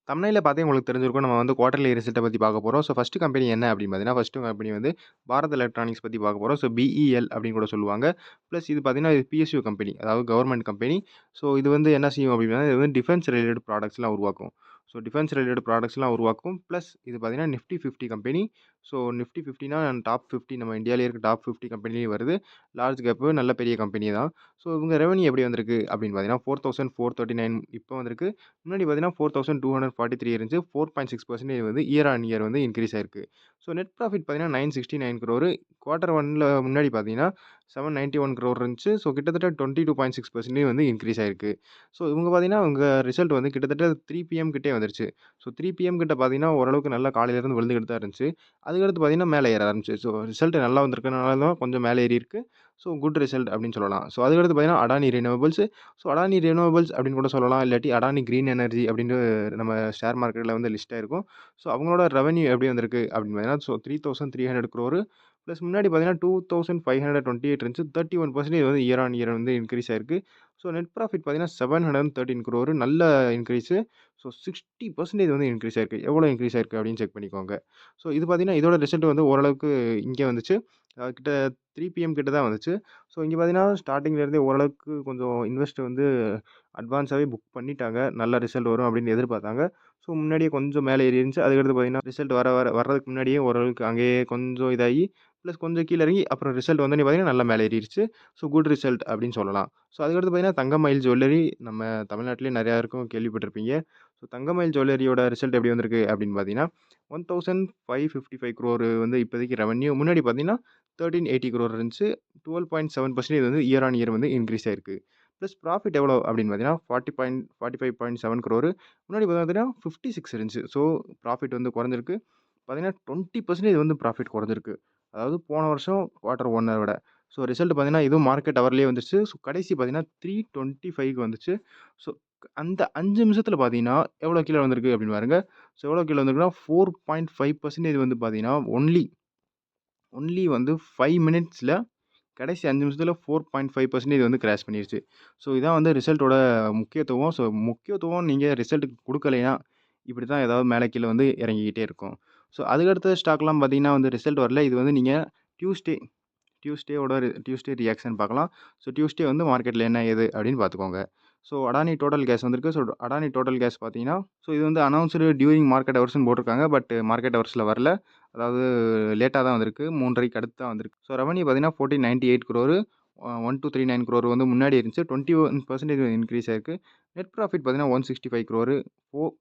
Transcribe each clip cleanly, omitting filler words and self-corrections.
தம்ப்நெயில்ல பார்த்தே உங்களுக்கு தெரிஞ்சிருக்கும். நம்ம வந்து குவார்ட்டர்லி ரிசல்ட்ட பத்தி பார்க்க போறோம். ஸோ ஃபர்ஸ்ட் கம்பெனி என்ன அப்படின்னு பார்த்தீங்கன்னா, ஃபர்ஸ்ட் கம்பெனி வந்து பாரத் எலக்ட்ரானிக்ஸ் பத்தி பார்க்க போறோம். ஸோ பிஇஎல் அப்படின்னு கூட சொல்லுவாங்க. பிளஸ் இது பார்த்தீங்கன்னா, இது பிஎஸ்யூ கம்பெனி. அதாவது கவர்ன்மென்ட் கம்பெனி. ஸோ இது வந்து என்ன செய்யும் அப்படின்னா, இது வந்து டிஃபென்ஸ் ரிலேட்டட் ப்ராடக்ட்ஸ்லாம் உருவாக்கும். ஸோ டிஃபென்ஸ் ரிலேட்டட் ப்ராடக்ட்ஸ்லாம் உருவாக்கும். பிளஸ் இது பார்த்தீங்கன்னா, நிஃப்டி 50 கம்பெனி. ஸோ நிஃப்டி 50னா டாப் 50 நம்ம இந்தியாவிலேயே இருக்க டாப் 50 கம்பெனிலேயும் வருது. லார்ஜ் கேப் நல்ல பெரிய கம்பெனி தான். ஸோ இவங்க ரெவென்யூ எப்படி வந்திருக்கு அப்படின்னு பார்த்தீங்கன்னா, 4439 இப்போ வந்திருக்கு. முன்னாடி பார்த்தீங்கன்னா 4243 இருந்துச்சு. 4.6% வந்து இயர் ஆன் இயர் வந்து இன்கிரீஸ் ஆயிருக்கு. ஸோ நெட் ப்ராஃபிட் பார்த்தீங்கன்னா 969 crore. குவார்ட்டர் 1ல முன்னாடி பார்த்தீங்கன்னா 791 crore இருந்துச்சு. ஸோ கிட்டத்தட்ட 22.6% வந்து இன்கிரீஸ் ஆயிருக்கு. ஸோ இவங்க பார்த்தீங்கன்னா, உங்க ரிசல்ட் வந்து கிட்டத்தட்ட 3 பிஎம் கிட்டே வந்துருச்சு. ஸோ 3 பிஎம் கிட்ட பார்த்தீங்கன்னா, ஓரளவுக்கு நல்லா காலையிலேருந்து விழுந்துகிட்டு தான் இருந்துச்சு. அதுக்கடுத்து பார்த்தீங்கன்னா, மேலே ஏற ஆரம்பிச்சுது. ஸோ ரிசல்ட் நல்லா வந்திருக்கனால தான் கொஞ்சம் மேலே ஏறியிருக்கு. ஸோ குட் ரிசல்ட் அப்படின்னு சொல்லலாம். ஸோ அதுக்கடுத்து பார்த்தீங்கன்னா, Adani renewables. So Adani renewables அப்படின்னு கூட சொல்லலாம். இல்லாட்டி அடானி கிரீன் எனர்ஜி அப்படின்னு நம்ம ஷேர் மார்க்கெட்ல வந்து லிஸ்ட் ஆயிருக்கும். ஸோ அவங்களோட ரெவென்யூ எப்படி வந்திருக்கு அப்படின்னு பார்த்தீங்கன்னா, ஸோ 3300 crore ப்ளஸ் முன்னாடி பார்த்தீங்கன்னா 2528 இருந்துச்சு. 31% வந்து இயர் ஆன் இயர் வந்து இன்கிரீஸ் ஆயிருக்கு. ஸோ நெட் ப்ராஃபிட் பார்த்தீங்கன்னா 713 crore நல்ல இன்கிரீஸு. ஸோ 60% வந்து இன்கிரீஸ் ஆயிருக்கு. எவ்வளோ இன்கிரீஸ் ஆயிருக்கு அப்படின்னு செக் பண்ணிக்கோங்க. ஸோ இது பார்த்தீங்கன்னா, இதோட ரிசல்ட் வந்து ஓரளவுக்கு இங்கே வந்துச்சு. கிட்ட 3 பிஎம் கிட்ட தான் வந்துச்சு. ஸோ இங்கே பார்த்தீங்கன்னா, ஸ்டார்ட்டிங்லேருந்தே ஓரளவுக்கு கொஞ்சம் இன்வெஸ்ட் வந்து அட்வான்ஸாவே புக் பண்ணிட்டாங்க. நல்ல ரிசல்ட் வரும் அப்படின்னு எதிர்பார்த்தாங்க. ஸோ முன்னாடியே கொஞ்சம் மேலே ஏறி இருந்துச்சு. அதுக்கடுத்து பார்த்தீங்கன்னா, ரிசல்ட் வர்றதுக்கு முன்னாடியே ஓரளவுக்கு அங்கேயே கொஞ்சம் இதாகி, ப்ளஸ் கொஞ்சம் கீழ இறங்கி, அப்புறம் ரிசல்ட் வந்தோனே பார்த்தீங்கன்னா, நல்லா மேலே ஏறிருச்சு. ஸோ குட் ரிசல்ட் அப்படின்னு சொல்லலாம். ஸோ அதுக்கடுத்து பார்த்தீங்கன்னா, தங்கமயில் ஜுவல்லரி நம்ம தமிழ்நாட்டிலே நெறையா இருக்கும் கேள்விப்பட்டிருப்பீங்க. ஸோ தங்கமயில் ஜுவல்லரியோட ரிசல்ட் எப்படி வந்திருக்கு அப்படின்னு பார்த்தீங்கன்னா, 1555 crore வந்து இப்போதைக்கு ரெவென்யூ. முன்னாடி பார்த்தீங்கன்னா, 1380 crore இருந்துச்சு. 12.7% வந்து இயர் ஆன் இயர் வந்து இன்கிரீஸ் ஆயிருக்கு. ப்ளஸ் ப்ராஃபிட் எவ்வளோ அப்படின்னு பார்த்தீங்கன்னா, 45.7 crore. முன்னாடி பார்த்தீங்கன்னா 56 இருந்துச்சு. ஸோ ப்ராஃபிட் வந்து குறைஞ்சிருக்கு. பார்த்தீங்கன்னா 20% வந்து ப்ராஃபிட் குறைஞ்சிருக்கு. அதாவது போன வருஷம் குவார்ட்டர் 1 விட. ஸோ ரிசல்ட் பார்த்தீங்கன்னா, இதுவும் மார்க்கெட் ஹவர்லேயே வந்துருச்சு. ஸோ கடைசி பார்த்தீங்கன்னா 325க்கு வந்துச்சு. ஸோ அந்த 5 நிமிஷத்தில பார்த்தீங்கன்னா, எவ்வளோ கீழ வந்திருக்கு அப்படின்னு பாருங்க. ஸோ எவ்வளோ கீழ வந்திருக்குன்னா 4.5% வந்து பார்த்தீங்கன்னா, ஒன்லி வந்து 5 மினிட்ஸ்ல கடைசி 5 நிமிஷத்துல 4.5% வந்து கிராஷ் பண்ணிருச்சு. ஸோ இதான் வந்து ரிசல்ட்டோட முக்கியத்துவம். ஸோ முக்கியத்துவம் நீங்க ரிசல்ட்டுக்கு குடுக்கலைன்னா, இப்படி தான் ஏதாவது மேல கீழ வந்து இறங்கிக்கிட்டே இருக்கும். ஸோ அதுக்கடுத்த ஸ்டாக்லாம் பார்த்தீங்கன்னா வந்து ரிசல்ட் வரல. இது வந்து நீங்க டியூஸ்டே டியூஸ்டே ரியாக்ஷன் பார்க்கலாம். ஸோ டியூஸ்டே வந்து மார்க்கெட்ல என்ன ஏது அப்படின்னு பார்த்துக்கோங்க. ஸோ அடானி டோட்டல் கேஸ் வந்திருக்கு. ஸோ அடானி டோட்டல் கேஸ் பார்த்தீங்கன்னா, ஸோ இது வந்து அனௌன்ஸ்டு டியூரிங் மார்க்கெட் ஹவர்ஸ்ன்னு போட்டிருக்காங்க. பட் மார்க்கெட் ஹவர்ஸ்ல வரல. அதாவது லேட்டா தான் வந்திருக்கு. 3:30க்கு அடுத்து தான் வந்திருக்கு. ஸோ ரெவென்யூ பார்த்தீங்கன்னா 1498 crore. 1239 crore வந்து முன்னாடி இருந்துச்சு. 21% இன்கிரீஸ் ஆயிருக்கு. நெட் ப்ராஃபிட் பார்த்தீங்கன்னா 165 crore.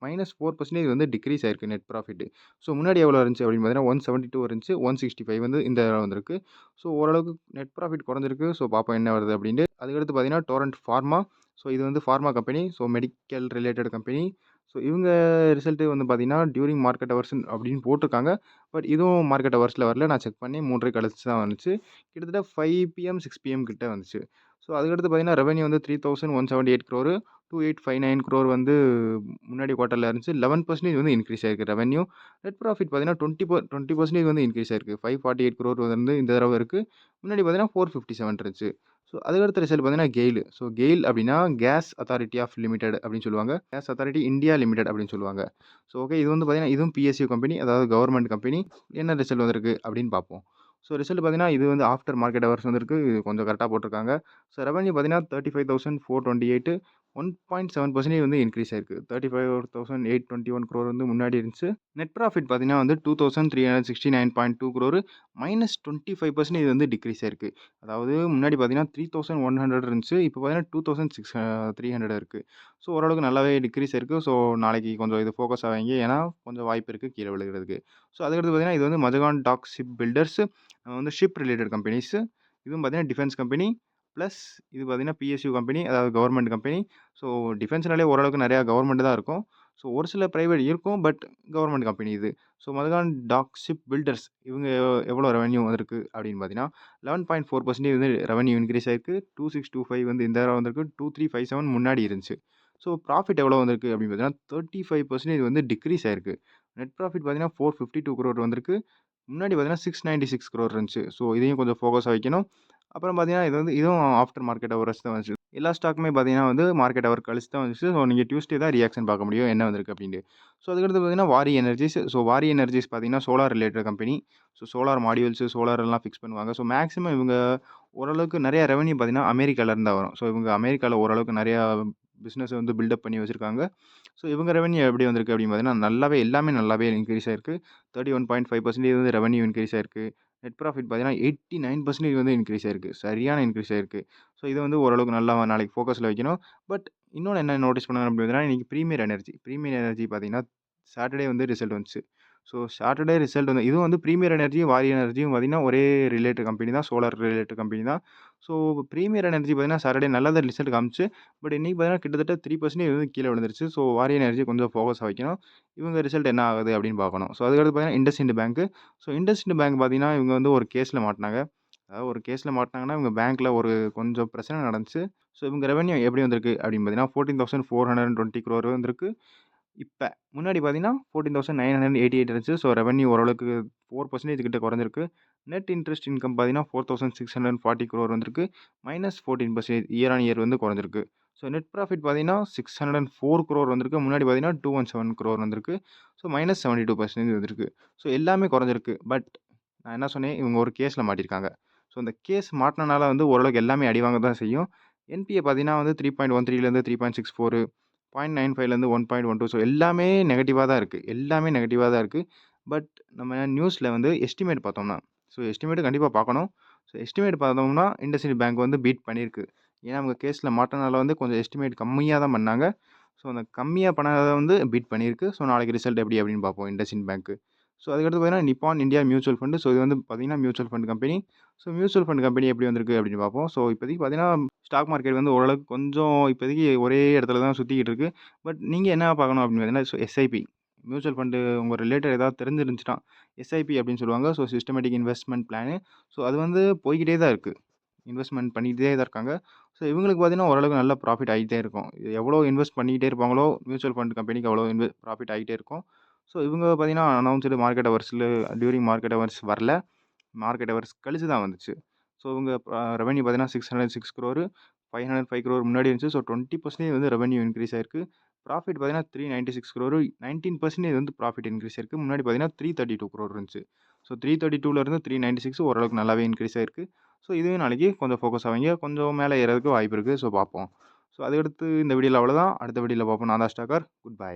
-4% வந்து டிக்ரீஸ் ஆயிருக்கு நெட் ப்ராஃபிட். ஸோ முன்னாடி எவ்வளோ இருந்துச்சு அப்படின்னு பார்த்தீங்கன்னா 172 இருந்துச்சு. 165 வந்து இந்த தடவ வந்திருக்கு. ஸோ ஓரளவுக்கு நெட் ப்ராஃபிட் குறைஞ்சிருக்கு. ஸோ பார்ப்போம் என்ன வருது அப்படின்ட்டு. அதுக்கடுத்து பார்த்தீங்கன்னா டோரன்ட் ஃபார்மா. ஸோ இது வந்து pharma company. So medical related company. So இவங்க ரிசல்ட்டு வந்து பார்த்தீங்கன்னா, டியூரிங் மார்க்கெட் ஹவர்ஸ் அப்படின்னு போட்டிருக்காங்க. பட் இதுவும் மார்க்கெட் ஹவர்ஸ்ல வரல. நான் செக் பண்ணி 3:30 கழிச்சு தான் வந்துச்சு. கிட்டத்தட்ட 5 பிஎம், 6 பிஎம் கிட்ட வந்துச்சு. ஸோ அதுக்கடுத்து பார்த்தீங்கன்னா, ரெவென்யூ வந்து 3178 crore. 2859 crore வந்து முன்னாடி குவார்ட்டர்ல இருந்துச்சு. 11% வந்து இன்கிரீஸ் ஆயிருக்கு ரெவென்யூ. நெட் ப்ராஃபிட் பார்த்தீங்கன்னா, 20% வந்து இன்கிரீஸ் ஆயிருக்கு. 548 crore வந்து இந்த தடவ இருக்கு. முன்னாடி பார்த்தீங்கன்னா, 457 இருந்துச்சு. ஸோ அதுக்கடுத்த ரிசல்ட் பார்த்தீங்கன்னா கெயில். ஸோ கெயில் அப்படின்னா கேஸ் அத்தாரிட்டி ஆஃப் லிமிடெட் அப்படின்னு சொல்லுவாங்க. கேஸ் அத்தாரிட்டி இந்தியா லிமிடெட் அப்படின்னு சொல்லுவாங்க. ஸோ ஓகே, இது வந்து பார்த்தீங்கன்னா, இதுவும் பிஎஸ்யூ கம்பெனி. அதாவது கவர்ன்மென்ட் கம்பெனி. என்ன ரிசல்ட் வந்திருக்கு அப்படின்னு பார்ப்போம். ஸோ ரிசல்ட் பார்த்தீங்கன்னா, இது வந்து ஆஃப்டர் மார்க்கெட் ஹவர்ஸ் வந்திருக்கு. இது கொஞ்சம் கரெக்ட்டா போட்டிருக்காங்க. ஸோ ரெவென்யூ பார்த்தீங்கன்னா 35,428. 1.7% வந்து இன்கிரீஸ் ஆயிருக்கு. 35,821 crore வந்து முன்னாடி இருந்துச்சு. நெட் ப்ராஃபிட் பார்த்தீங்கன்னா வந்து 2,369.2 crore. -25% இது வந்து டிக்ரீஸ் ஆயிருக்கு. அதாவது முன்னாடி பார்த்தீங்கன்னா 3,100 இருந்துச்சு. இப்போ பார்த்தீங்கன்னா 2,300 இருக்கு. ஸோ ஓரளவுக்கு நல்லாவே டிக்ரீஸ் ஆயிருக்கு. ஸோ நாளைக்கு கொஞ்சம் இது ஃபோக்கஸ் ஆவாய்ங்க. ஏன்னா கொஞ்சம் வாய்ப்பு இருக்கு கீழ விழுகுறதுக்கு. ஸோ அதுக்கடுத்து பார்த்தீங்கன்னா, இது வந்து மசகான் டாக் ஷிப் பில்டர்ஸ். வந்து ஷிப் ரிலேட்டட் கம்பெனிஸ். இதுவும் பார்த்தீங்கன்னா டிஃபென்ஸ் கம்பெனி. பிளஸ் இது பார்த்தீங்கன்னா பிஎஸ்யூ கம்பெனி. அதாவது கவர்ன்மென்ட் கம்பெனி. ஸோ டிஃபென்ஸ்னாலே ஓரளவுக்கு நிறையா கவர்ன்மெண்ட் தான் இருக்கும். ஸோ ஒரு சில பிரைவேட் இருக்கும். பட் கவர்ன்மென்ட் கம்பெனி இது. So Mazagon dock shipbuilders இவங்க எவ்வளோ ரெவென்யூ வந்திருக்கு அப்படின்னு பார்த்தீங்கன்னா, 11.4% வந்து ரெவென்யூ இன்கிரீஸ் ஆயிருக்கு. 2625 வந்து இந்த தடவ வந்திருக்கு. 2357 முன்னாடி இருந்துச்சு. ஸோ ப்ராஃபிட் எவ்வளோ வந்திருக்கு அப்படின்னு பார்த்தீங்கன்னா, 35% வந்து டிக்ரீஸ் ஆயிருக்கு. நெட் ப்ராஃபிட் பார்த்தீங்கன்னா 452 crore வந்திருக்கு. முன்னாடி பார்த்தீங்கன்னா 696 crore இருந்துச்சு. ஸோ இதையும் கொஞ்சம் ஃபோக்கஸா வைக்கணும். அப்புறம் பார்த்தீங்கன்னா, இது வந்து இதுவும் ஆஃப்டர் மார்க்கெட் ஹவர்ஸ் தான் வந்துச்சு. எல்லா ஸ்டாக்குமே பார்த்தீங்கன்னா வந்து மார்க்கெட் ஹவர் கழிச்சு தான் வந்துச்சு. ஸோ நீங்க டியூஸ்டே தான் ரியாக்ஷன் பார்க்க முடியும். என்ன வந்திருக்கு அப்டின்ட்டு. ஸோ அதுக்கடுத்து பார்த்தீங்கன்னா வாரி எனர்ஜிஸ். ஸோ வாரி எனர்ஜிஸ் பார்த்தீங்கன்னா solar related company. So solar modules, solar எல்லாம் ஃபிக்ஸ் பண்ணுவாங்க. ஸோ மேக்ஸிமம் இவங்க ஓரளவுக்கு நெறைய ரெவென்யூ பார்த்தீங்கன்னா அமெரிக்கால தான் வரும். ஸோ இவங்க அமெரிக்கால ஓரளவுக்கு நெறையா பிசினஸ் வந்து பில்டப் பண்ணி வச்சிருக்காங்க. ஸோ இவங்க ரெவென்யூ எப்படி வந்திருக்கு அப்படின்னு பார்த்தீங்கன்னா, நல்லாவே எல்லாமே நல்லாவே இன்கிரீஸ் ஆயிருக்கு. 31.5% வந்து ரெவென்யூ இன்கிரீஸ் ஆயிருக்கு. நெட் ப்ராஃபிட் பார்த்தீங்கன்னா, 89% வந்து இன்கிரீஸ் ஆயிருக்கு. சரியான இன்கிரீஸ் ஆயிருக்கு. ஸோ இது வந்து ஓரளவுக்கு நல்லா நாளைக்கு ஃபோக்கஸ்ல வைக்கணும். பட் இன்னொன்னு என்ன நோட்டீஸ் பண்ணணும் அப்படின்னு பார்த்தீங்கன்னா, இன்னைக்கு பிரீமியர் எனர்ஜி பார்த்தீங்கன்னா, சாட்டர்டே வந்து ரிசல்ட் வந்துச்சு. ஸோ சாட்டர்டே ரிசல்ட் வந்து இதுவும் வந்து பிரீமியர் எனர்ஜியும், வாரி எனர்ஜியும் பார்த்தீங்கன்னா, ஒரே ரிலேட்டட் கம்பெனி தான். சோலார் ரிலேட்டட் கம்பெனி தான். ஸோ பிரீமியர் எனர்ஜி பார்த்தீங்கன்னா, சாட்டர்டே நல்லா தான் ரிசல்ட் காமிச்சு. பட் இன்னைக்கு பார்த்தீங்கன்னா, கிட்டத்தட்ட 3% வந்து கீழ விழுந்துருச்சு. ஸோ வாரி எனர்ஜி கொஞ்சம் ஃபோக்கஸா வைக்கணும். இவங்க ரிசல்ட் என்ன ஆகுது அப்படின்னு பார்க்கணும். ஸோ அதுக்கடுத்து பார்த்தீங்கன்னா, IndusInd bank. So IndusInd bank பார்த்தீங்கன்னா, இவங்க வந்து ஒரு கேஸ்ல மாட்டுனாங்க. அதாவது ஒரு கேஸ்ல மாட்டுனாங்கன்னா, இவங்க பேங்க்ல ஒரு கொஞ்சம் பிரச்சனை நடந்துச்சு. ஸோ இவங்க ரெவென்யூ எப்படி வந்திருக்கு அப்படின்னு பார்த்தீங்கன்னா, 14,420 crore வந்திருக்கு. இப்ப முன்னாடி பார்த்தீங்கன்னா, 14,988 இருந்துச்சு. ஸோ ரெவென்யூ ஓரளவுக்கு 4% கிட்ட குறைஞ்சிருக்கு. நெட் இன்ட்ரெஸ்ட் இன்கம் பார்த்தீங்கன்னா, 4,640 crore வந்திருக்கு. -14% இயர் ஆன் இயர் வந்து குறைஞ்சிருக்கு. ஸோ நெட் ப்ராஃபிட் பார்த்தீங்கன்னா, 604 crore வந்திருக்கு. முன்னாடி பார்த்தீங்கன்னா, 217 crore வந்திருக்கு. ஸோ -72% வந்திருக்கு. ஸோ எல்லாமே குறைஞ்சிருக்கு. பட் நான் என்ன சொன்னேன், இவங்க ஒரு கேஸ்ல மாட்டியிருக்காங்க. ஸோ இந்த கேஸ் மாட்டுனனால வந்து ஓரளவுக்கு எல்லாமே அடி வாங்க தான் செய்யும். என்பிஏ பார்த்தீங்கன்னா வந்து 3.13லேருந்து 3.64 0.95லேருந்து 1.12 ஸோ எல்லாமே நெகட்டிவா தான் இருக்கு. எல்லாமே நெகட்டிவா தான் இருக்கு. பட் நம்ம நியூஸ்ல வந்து எஸ்டிமேட் பார்த்தோம்னா, ஸோ எஸ்டிமேட் கண்டிப்பா பார்க்கணும். ஸோ எஸ்டிமேட் பார்த்தோம்னா, இண்டஸ்இண்ட் பேங்க் வந்து பீட் பண்ணியிருக்கு. ஏன்னா, அவங்க கேஸ்ல மாட்டுனனால வந்து கொஞ்சம் எஸ்டிமேட் கம்மியா தான் பண்ணாங்க. ஸோ அந்த கம்மியா பண்ணத வந்து பீட் பண்ணியிருக்கு. ஸோ நாளைக்கு ரிசல்ட் எப்படி அப்படின்னு பார்ப்போம் இண்டஸ்இண்ட் பேங்க். ஸோ அதுக்கடுத்து பார்த்தீங்கன்னா, நிப்பான் இந்தியா மியூச்சுவல் ஃபண்ட். ஸோ இது வந்து பார்த்தீங்கன்னா, mutual fund company. So mutual fund company எப்படி வந்திருக்கு அப்படின்னு பார்ப்போம். ஸோ இப்போதைக்கு பார்த்தீங்கன்னா, ஸ்டாக் மார்க்கெட் வந்து ஓரளவுக்கு கொஞ்சம் இப்போதைக்கு ஒரே இடத்துல தான் சுத்திக்கிட்டு இருக்கு. பட் நீங்க என்ன பார்க்கணும் அப்படின்னு பார்த்தீங்கன்னா, எஸ்ஐபி மியூச்சுவல் ஃபண்ட் உங்க ரிலேட்டட் ஏதாவது தெரிஞ்சிருந்துச்சுன்னா, எஸ்ஐபி அப்படின்னு சொல்லுவாங்க. So systematic investment plan. So அது வந்து போய்க்கிட்டே தான் இருக்கு. இன்வெஸ்ட்மென்ட் பண்ணிக்கிட்டே தான் இருக்காங்க. ஸோ இவங்களுக்கு பார்த்தீங்கன்னா, ஓரளவுக்கு நல்ல ப்ராஃபிட் ஆகிட்டே இருக்கும். எவ்வளோ இன்வெஸ்ட் பண்ணிக்கிட்டே இருப்பாங்களோ, மியூச்சுவல் ஃபண்ட் கம்பெனிக்கு அவ்வளோ ப்ராஃபிட் ஆகிட்டே இருக்கும். ஸோ இவங்க பார்த்தீங்கன்னா, அனௌன்ஸ்டு மார்க்கெட் ஹவர்ஸ்ல டியூரிங் மார்க்கெட் ஹவர்ஸ் வரல. மார்க்கெட் ஹவர்ஸ் கழிச்சு தான் வந்துச்சு. ஸோ இவங்க ரெவென்யூ பார்த்தீங்கன்னா 606 crore 505 crore முன்னாடி இருந்துச்சு. ஸோ 20% வந்து ரெவென்யூ இன்க்ரீஸ் ஆயிருக்கு. ப்ராஃபிட் பார்த்தீங்கன்னா 396 crore 19% வந்து ப்ராஃபிட் இன்க்ரீஸ் ஆயிருக்கு. முன்னாடி பார்த்தீங்கன்னா 332 crore இருந்துச்சு. ஸோ 332லேருந்து 396 ஓரளவுக்கு நல்லாவே இன்க்ரீஸ் ஆயிருக்கு. ஸோ இதுவே நாளைக்கு கொஞ்சம் ஃபோக்கஸ் ஆவீங்க. கொஞ்சம் மேலே ஏறதுக்கு வாய்ப்பு இருக்கு. ஸோ பார்ப்போம். ஸோ அதுக்கடுத்து இந்த வீடியோல அவ்வளோதான். அடுத்த வீடியோல பார்ப்போம். நான் தான் ஸ்டாக்கர். Good bye.